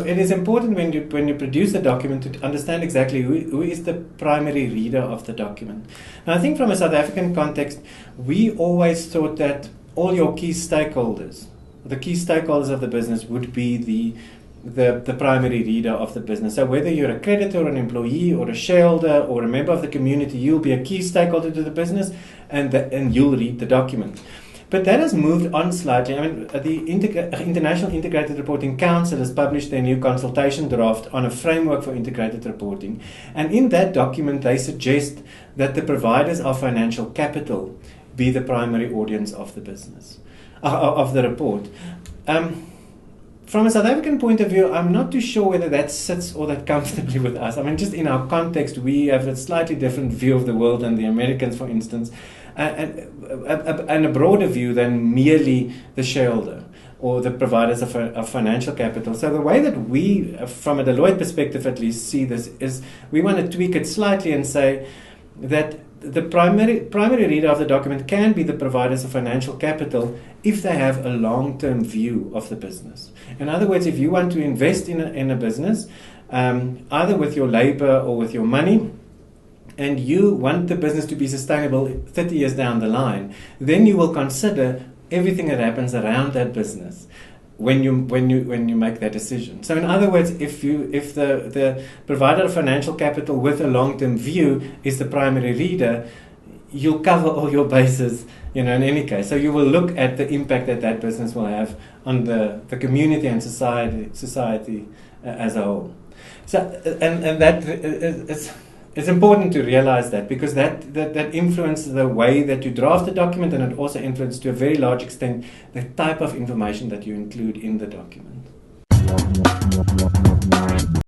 It is important when you produce a document to understand exactly who is the primary reader of the document. Now, I think from a South African context, we always thought that all your key stakeholders, the key stakeholders of the business, would be the primary reader of the business. So whether you're a creditor, an employee, or a shareholder, or a member of the community, you'll be a key stakeholder to the business, and you'll read the document. But that has moved on slightly. I mean, the International Integrated Reporting Council has published their new consultation draft on a framework for integrated reporting. And in that document, they suggest that the providers of financial capital be the primary audience of the business, of the report. From a South African point of view, I'm not too sure whether that sits all that comfortably with us. I mean, just in our context, we have a slightly different view of the world than the Americans, for instance, and a broader view than merely the shareholder or the providers of financial capital. So the way that we, from a Deloitte perspective at least, see this is we want to tweak it slightly and say that the primary reader of the document can be the providers of financial capital if they have a long-term view of the business. In other words, if you want to invest in a business, either with your labor or with your money, and you want the business to be sustainable 30 years down the line, then you will consider everything that happens around that business when you make that decision. So in other words, if the provider of financial capital with a long-term view is the primary reader, you'll cover all your bases, in any case. So you will look at the impact that business will have on the community and society as a whole. So and that is. It's important to realize that because that influences the way that you draft the document, and it also influences to a very large extent the type of information that you include in the document.